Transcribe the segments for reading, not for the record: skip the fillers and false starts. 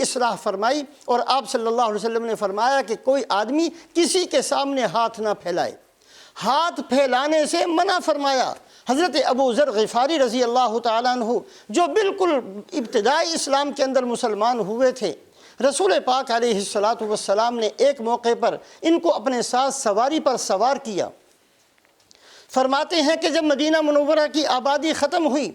اصلاح فرمائی اور آپ صلی اللہ علیہ وسلم نے فرمایا کہ کوئی آدمی کسی کے سامنے ہاتھ نہ پھیلائے، ہاتھ پھیلانے سے منع فرمایا۔ حضرت ابو ذر غفاری رضی اللہ تعالیٰ عنہ جو بالکل ابتدائی اسلام کے اندر مسلمان ہوئے تھے، رسول پاک علیہ السلام نے ایک موقع پر ان کو اپنے ساتھ سواری پر سوار کیا۔ فرماتے ہیں کہ جب مدینہ منورہ کی آبادی ختم ہوئی،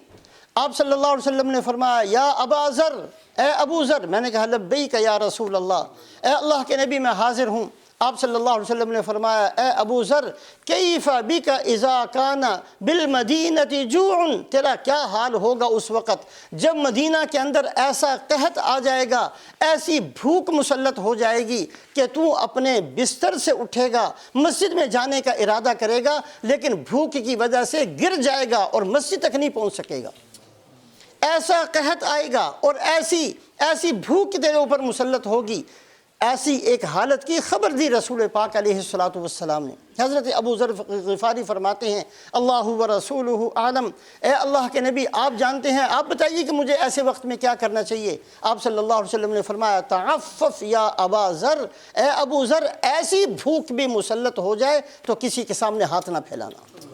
آپ صلی اللہ علیہ وسلم نے فرمایا یا ابا ذر، اے ابو ذر۔ میں نے کہا لبیک یا رسول اللہ، اے اللہ کے نبی میں حاضر ہوں۔ آپ صلی اللہ علیہ وسلم نے فرمایا اے ابو ذر کیف بک اذا کان بالمدینۃ جوع، تیرا کیا حال ہوگا اس وقت جب مدینہ کے اندر ایسا قحط آ جائے گا، ایسی بھوک مسلط ہو جائے گی کہ تو اپنے بستر سے اٹھے گا، مسجد میں جانے کا ارادہ کرے گا، لیکن بھوک کی وجہ سے گر جائے گا اور مسجد تک نہیں پہنچ سکے گا۔ ایسا قحط آئے گا اور ایسی بھوک تیرے اوپر مسلط ہوگی۔ ایسی ایک حالت کی خبر دی رسول پاک علیہ السلام نے۔ حضرت ابو ذر غفاری فرماتے ہیں اللہ ورسولہ اعلم، اے اللہ کے نبی آپ جانتے ہیں، آپ بتائیے کہ مجھے ایسے وقت میں کیا کرنا چاہیے۔ آپ صلی اللہ علیہ وسلم نے فرمایا تعفف یا ابا ذر، اے ابو ذر ایسی بھوک بھی مسلط ہو جائے تو کسی کے سامنے ہاتھ نہ پھیلانا۔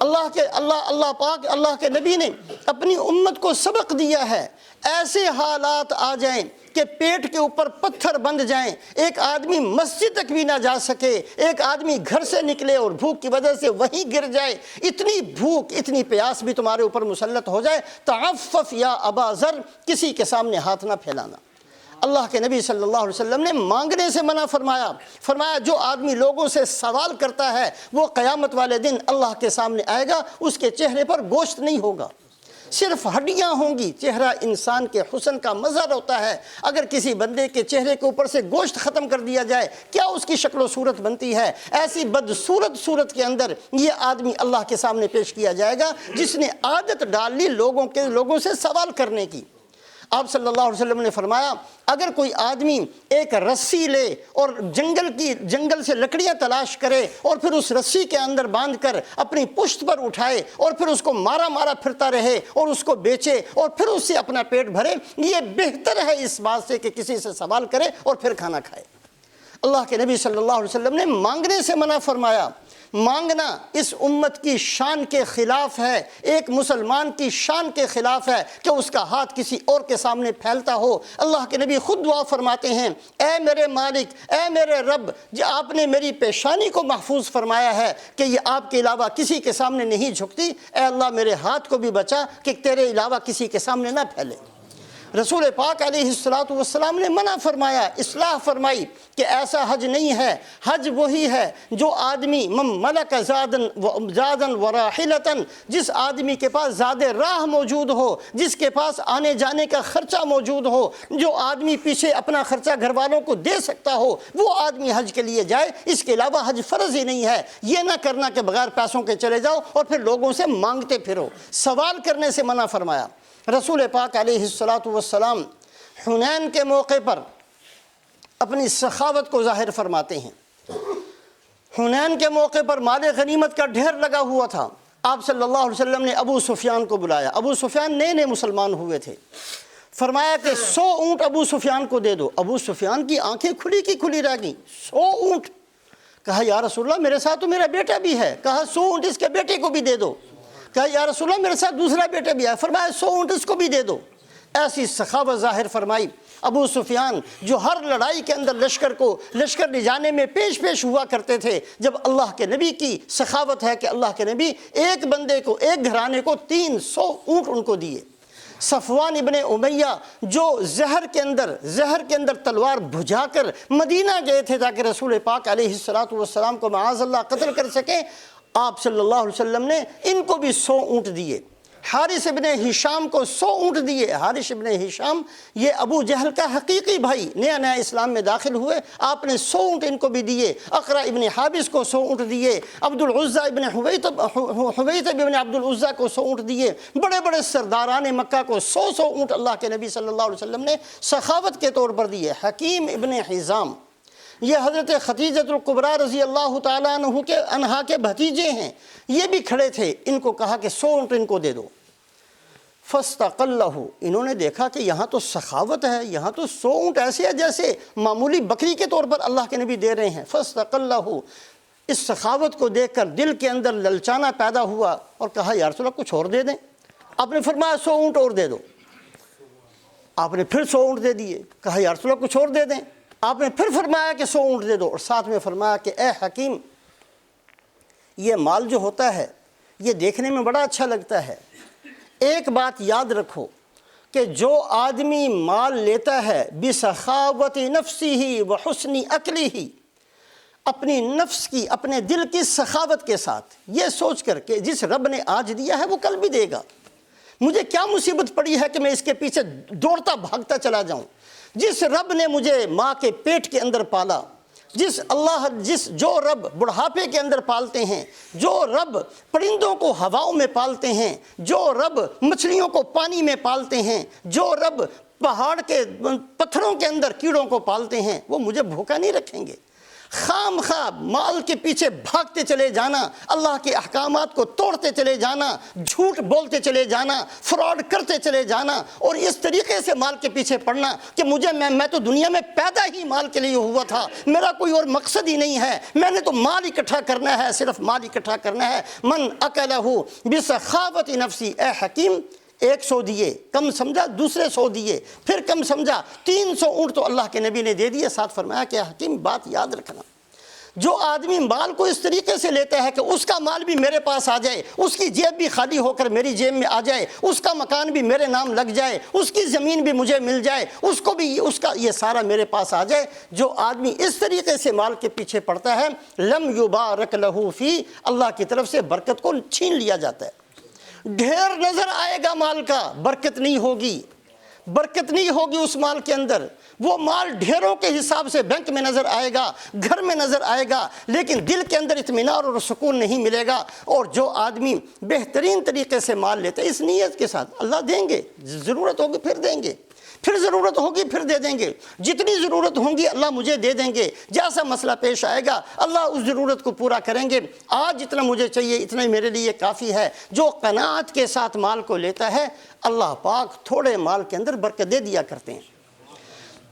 اللہ پاک اللہ کے نبی نے اپنی امت کو سبق دیا ہے، ایسے حالات آ جائیں کہ پیٹ کے اوپر پتھر بند جائیں، ایک آدمی مسجد تک بھی نہ جا سکے، ایک آدمی گھر سے نکلے اور بھوک کی وجہ سے وہیں گر جائے، اتنی بھوک اتنی پیاس بھی تمہارے اوپر مسلط ہو جائے، تعفف یا ابا ذر، کسی کے سامنے ہاتھ نہ پھیلانا۔ اللہ کے نبی صلی اللہ علیہ وسلم نے مانگنے سے منع فرمایا جو آدمی لوگوں سے سوال کرتا ہے وہ قیامت والے دن اللہ کے سامنے آئے گا، اس کے چہرے پر گوشت نہیں ہوگا، صرف ہڈیاں ہوں گی۔ چہرہ انسان کے حسن کا مظہر ہوتا ہے، اگر کسی بندے کے چہرے کے اوپر سے گوشت ختم کر دیا جائے کیا اس کی شکل و صورت بنتی ہے؟ ایسی بدصورت صورت کے اندر یہ آدمی اللہ کے سامنے پیش کیا جائے گا جس نے عادت ڈال لی لوگوں سے سوال کرنے کی۔ آپ صلی اللہ علیہ وسلم نے فرمایا اگر کوئی آدمی ایک رسی لے اور جنگل سے لکڑیاں تلاش کرے اور پھر اس رسی کے اندر باندھ کر اپنی پشت پر اٹھائے اور پھر اس کو مارا پھرتا رہے اور اس کو بیچے اور پھر اس سے اپنا پیٹ بھرے، یہ بہتر ہے اس بات سے کہ کسی سے سوال کرے اور پھر کھانا کھائے۔ اللہ کے نبی صلی اللہ علیہ وسلم نے مانگنے سے منع فرمایا۔ مانگنا اس امت کی شان کے خلاف ہے، ایک مسلمان کی شان کے خلاف ہے کہ اس کا ہاتھ کسی اور کے سامنے پھیلتا ہو۔ اللہ کے نبی خود دعا فرماتے ہیں اے میرے مالک، اے میرے رب، آپ نے میری پیشانی کو محفوظ فرمایا ہے کہ یہ آپ کے علاوہ کسی کے سامنے نہیں جھکتی، اے اللہ میرے ہاتھ کو بھی بچا کہ تیرے علاوہ کسی کے سامنے نہ پھیلے۔ رسول پاک علیہ السلام نے منع فرمایا، اصلاح فرمائی کہ ایسا حج نہیں ہے، حج وہی ہے جو آدمی ملک زادن وراحلتن، جس آدمی کے پاس زاد راہ موجود ہو، جس کے پاس آنے جانے کا خرچہ موجود ہو، جو آدمی پیچھے اپنا خرچہ گھر والوں کو دے سکتا ہو، وہ آدمی حج کے لیے جائے۔ اس کے علاوہ حج فرض ہی نہیں ہے۔ یہ نہ کرنا کہ بغیر پیسوں کے چلے جاؤ اور پھر لوگوں سے مانگتے پھرو، سوال کرنے سے منع فرمایا۔ رسول پاک علیہ السلام حنین کے موقع پر اپنی سخاوت کو ظاہر فرماتے ہیں۔ حنین کے موقع پر مال غنیمت کا ڈھیر لگا ہوا تھا، آپ صلی اللہ علیہ وسلم نے ابو سفیان کو بلایا۔ ابو سفیان نئے مسلمان ہوئے تھے۔ فرمایا کہ 100 اونٹ ابو سفیان کو دے دو۔ ابو سفیان کی آنکھیں کھلی کی کھلی رہ گئیں۔ 100 اونٹ! کہا یا رسول اللہ میرے ساتھ تو میرا بیٹا بھی ہے۔ کہا 100 اونٹ اس کے بیٹے کو بھی دے دو۔ کہا یا رسول اللہ میرے ساتھ دوسرا بیٹا بھی ہے۔ فرمایا 100 اونٹ اس کو بھی دے دو۔ ایسی سخاوت ظاہر فرمائی۔ ابو سفیان جو ہر لڑائی کے اندر لشکر لے جانے میں پیش ہوا کرتے تھے، جب اللہ کے نبی کی سخاوت ہے کہ اللہ کے نبی ایک بندے کو، ایک گھرانے کو 300 اونٹ ان کو دیے۔ صفوان ابن امیہ جو زہر کے اندر تلوار بھجا کر مدینہ گئے تھے تاکہ رسول پاک علیہ السلام کو معاذ اللہ قتل کر سکیں، آپ صلی اللہ علیہ وسلم نے ان کو بھی 100 اونٹ دیے۔ حارث ابن ہشام کو 100 اونٹ دیے۔ حارث ابن ہشام یہ ابو جہل کا حقیقی بھائی، نیا اسلام میں داخل ہوئے، آپ نے 100 اونٹ ان کو بھی دیے۔ اقرع ابن حابس کو 100 اونٹ دیے۔ عبد العزہ ابن حویتب ابن عبد العزہ کو 100 اونٹ دیے۔ بڑے بڑے سرداران مکہ کو 100 اونٹ اللہ کے نبی صلی اللہ علیہ وسلم نے سخاوت کے طور پر دیے۔ حکیم ابن حزام یہ حضرت خدیجۃ الکبریٰ رضی اللہ تعالیٰ عنہا کے بھتیجے ہیں، یہ بھی کھڑے تھے۔ ان کو کہا کہ 100 اونٹ ان کو دے دو۔ فاستقلہ، انہوں نے دیکھا کہ یہاں تو سخاوت ہے، یہاں تو 100 اونٹ ایسے ہے جیسے معمولی بکری کے طور پر اللہ کے نبی دے رہے ہیں۔ فاستقلہ، اس سخاوت کو دیکھ کر دل کے اندر للچانا پیدا ہوا اور کہا یا رسول اللہ کچھ اور دے دیں۔ آپ نے فرمایا 100 اونٹ اور دے دو۔ آپ نے پھر 100 اونٹ دے دیے، کہا یا رسول اللہ کچھ اور دے دیں۔ آپ نے پھر فرمایا کہ 100 اونٹ دے دو، اور ساتھ میں فرمایا کہ اے حکیم، یہ مال جو ہوتا ہے یہ دیکھنے میں بڑا اچھا لگتا ہے، ایک بات یاد رکھو کہ جو آدمی مال لیتا ہے بسخاوت نفسہ وحسن عقلہ، اپنی نفس کی، اپنے دل کی سخاوت کے ساتھ، یہ سوچ کر کہ جس رب نے آج دیا ہے وہ کل بھی دے گا، مجھے کیا مصیبت پڑی ہے کہ میں اس کے پیچھے دوڑتا بھاگتا چلا جاؤں۔ جس رب نے مجھے ماں کے پیٹ کے اندر پالا، جو رب بڑھاپے کے اندر پالتے ہیں، جو رب پرندوں کو ہواؤں میں پالتے ہیں، جو رب مچھلیوں کو پانی میں پالتے ہیں، جو رب پہاڑ کے پتھروں کے اندر کیڑوں کو پالتے ہیں، وہ مجھے بھوکا نہیں رکھیں گے۔ خام خواہ مال کے پیچھے بھاگتے چلے جانا، اللہ کے احکامات کو توڑتے چلے جانا، جھوٹ بولتے چلے جانا، فراڈ کرتے چلے جانا، اور اس طریقے سے مال کے پیچھے پڑنا کہ میں تو دنیا میں پیدا ہی مال کے لیے ہوا تھا، میرا کوئی اور مقصد ہی نہیں ہے، میں نے تو مال اکٹھا کرنا ہے، صرف مال اکٹھا کرنا ہے۔ من اکلہ بسخاوت نفسی، اے حکیم 100 دیے، کم سمجھا، دوسرے 100 دیے، پھر کم سمجھا، 300 اونٹ تو اللہ کے نبی نے دے دیے۔ ساتھ فرمایا کہ حکیم بات یاد رکھنا، جو آدمی مال کو اس طریقے سے لیتا ہے کہ اس کا مال بھی میرے پاس آ جائے، اس کی جیب بھی خالی ہو کر میری جیب میں آ جائے، اس کا مکان بھی میرے نام لگ جائے، اس کی زمین بھی مجھے مل جائے، اس کو بھی اس کا یہ سارا میرے پاس آ جائے، جو آدمی اس طریقے سے مال کے پیچھے پڑتا ہے، لم یبارک لہ فی، اللہ کی طرف سے برکت کو چھین لیا جاتا ہے۔ ڈھیر نظر آئے گا مال کا، برکت نہیں ہوگی، برکت نہیں ہوگی اس مال کے اندر۔ وہ مال ڈھیروں کے حساب سے بینک میں نظر آئے گا، گھر میں نظر آئے گا، لیکن دل کے اندر اطمینان اور سکون نہیں ملے گا۔ اور جو آدمی بہترین طریقے سے مال لیتے اس نیت کے ساتھ، اللہ دیں گے، ضرورت ہوگی پھر دیں گے، پھر ضرورت ہوگی پھر دے دیں گے، جتنی ضرورت ہوں گی اللہ مجھے دے دیں گے، جیسا مسئلہ پیش آئے گا اللہ اس ضرورت کو پورا کریں گے۔ آج جتنا مجھے چاہیے اتنا ہی میرے لیے کافی ہے۔ جو قناعت کے ساتھ مال کو لیتا ہے، اللہ پاک تھوڑے مال کے اندر برکت دے دیا کرتے ہیں۔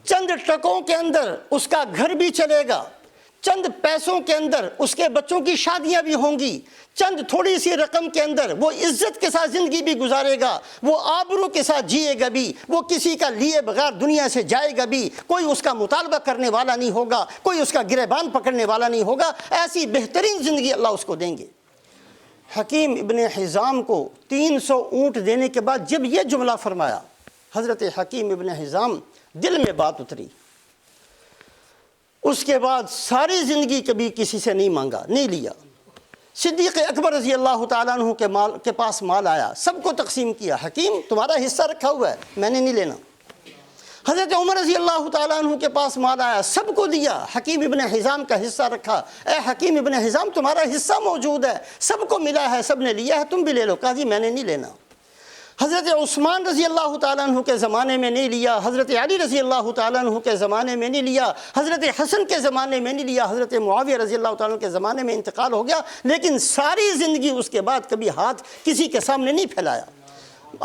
چند ٹکوں کے اندر اس کا گھر بھی چلے گا، چند پیسوں کے اندر اس کے بچوں کی شادیاں بھی ہوں گی، چند تھوڑی سی رقم کے اندر وہ عزت کے ساتھ زندگی بھی گزارے گا، وہ آبرو کے ساتھ جیے گا بھی، وہ کسی کا لیے بغیر دنیا سے جائے گا بھی، کوئی اس کا مطالبہ کرنے والا نہیں ہوگا، کوئی اس کا گریبان پکڑنے والا نہیں ہوگا۔ ایسی بہترین زندگی اللہ اس کو دیں گے۔ حکیم ابن حزام کو 300 اونٹ دینے کے بعد جب یہ جملہ فرمایا، حضرت حکیم ابن حزام دل میں بات اتری، اس کے بعد ساری زندگی کبھی کسی سے نہیں مانگا، نہیں لیا۔ صدیق اکبر رضی اللہ تعالیٰ عنہ کے پاس مال آیا، سب کو تقسیم کیا، حکیم تمہارا حصہ رکھا ہوا ہے، میں نے نہیں لینا۔ حضرت عمر رضی اللہ تعالیٰ عنہ کے پاس مال آیا، سب کو دیا، حکیم ابن حزام کا حصہ رکھا، اے حکیم ابن حزام تمہارا حصہ موجود ہے، سب کو ملا ہے، سب نے لیا ہے، تم بھی لے لو۔ کہا جی میں نے نہیں لینا۔ حضرت عثمان رضی اللہ تعالیٰ عنہ کے زمانے میں نہیں لیا، حضرت علی رضی اللہ تعالیٰ عنہ کے زمانے میں نہیں لیا، حضرت حسن کے زمانے میں نہیں لیا، حضرت معاویہ رضی اللہ تعالیٰ عنہ کے زمانے میں انتقال ہو گیا، لیکن ساری زندگی اس کے بعد کبھی ہاتھ کسی کے سامنے نہیں پھیلایا،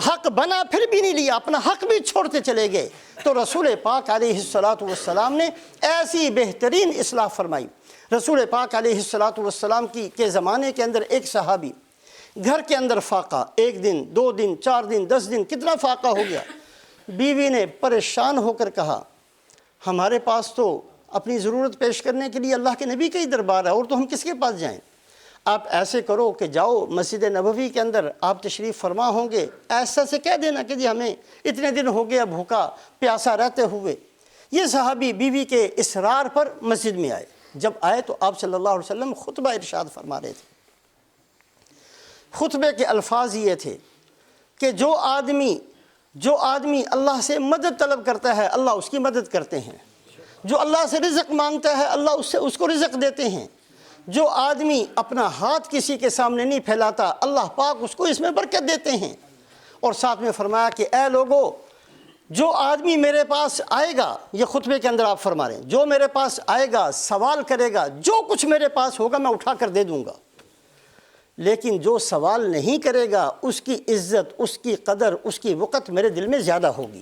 حق بنا پھر بھی نہیں لیا، اپنا حق بھی چھوڑتے چلے گئے۔ تو رسول پاک علیہ الصلاۃ والسلام نے ایسی بہترین اصلاح فرمائی۔ رسول پاک علیہ الصلاۃ والسلام کے زمانے کے اندر ایک صحابی، گھر کے اندر فاقہ، 1 دن 2 دن 4 دن 10 دن کتنا فاقہ ہو گیا۔ بیوی نے پریشان ہو کر کہا ہمارے پاس تو اپنی ضرورت پیش کرنے کے لیے اللہ کے نبی کا ہی دربار ہے، اور تو ہم کس کے پاس جائیں؟ آپ ایسے کرو کہ جاؤ مسجد نبوی کے اندر، آپ تشریف فرما ہوں گے، ایسا سے کہہ دینا کہ جی ہمیں اتنے دن ہو گیا بھوکا پیاسا رہتے ہوئے۔ یہ صحابی بیوی کے اصرار پر مسجد میں آئے۔ جب آئے تو آپ صلی اللہ علیہ وسلم خطبہ ارشاد فرما رہے تھے۔ خطبے کے الفاظ یہ تھے کہ جو آدمی اللہ سے مدد طلب کرتا ہے اللہ اس کی مدد کرتے ہیں، جو اللہ سے رزق مانگتا ہے اللہ اس کو رزق دیتے ہیں، جو آدمی اپنا ہاتھ کسی کے سامنے نہیں پھیلاتا اللہ پاک اس کو اس میں برکت دیتے ہیں۔ اور ساتھ میں فرمایا کہ اے لوگو، جو آدمی میرے پاس آئے گا، یہ خطبے کے اندر آپ فرما رہے ہیں، جو میرے پاس آئے گا سوال کرے گا، جو کچھ میرے پاس ہوگا میں اٹھا کر دے دوں گا، لیکن جو سوال نہیں کرے گا اس کی عزت، اس کی قدر، اس کی وقت میرے دل میں زیادہ ہوگی۔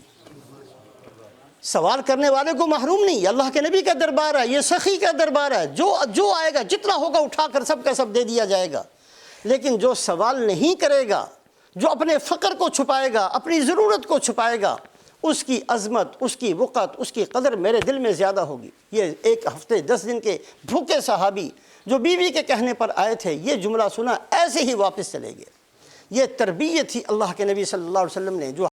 سوال کرنے والے کو محروم نہیں، اللہ کے نبی کا دربار ہے، یہ سخی کا دربار ہے، جو آئے گا جتنا ہوگا اٹھا کر سب کا سب دے دیا جائے گا۔ لیکن جو سوال نہیں کرے گا، جو اپنے فقر کو چھپائے گا، اپنی ضرورت کو چھپائے گا، اس کی عظمت، اس کی وقت، اس کی قدر میرے دل میں زیادہ ہوگی۔ یہ 1 ہفتے 10 دن کے بھوکے صحابی جو بیوی کے کہنے پر آئے تھے، یہ جملہ سنا ایسے ہی واپس چلے گئے۔ یہ تربیت تھی اللہ کے نبی صلی اللہ علیہ وسلم نے جو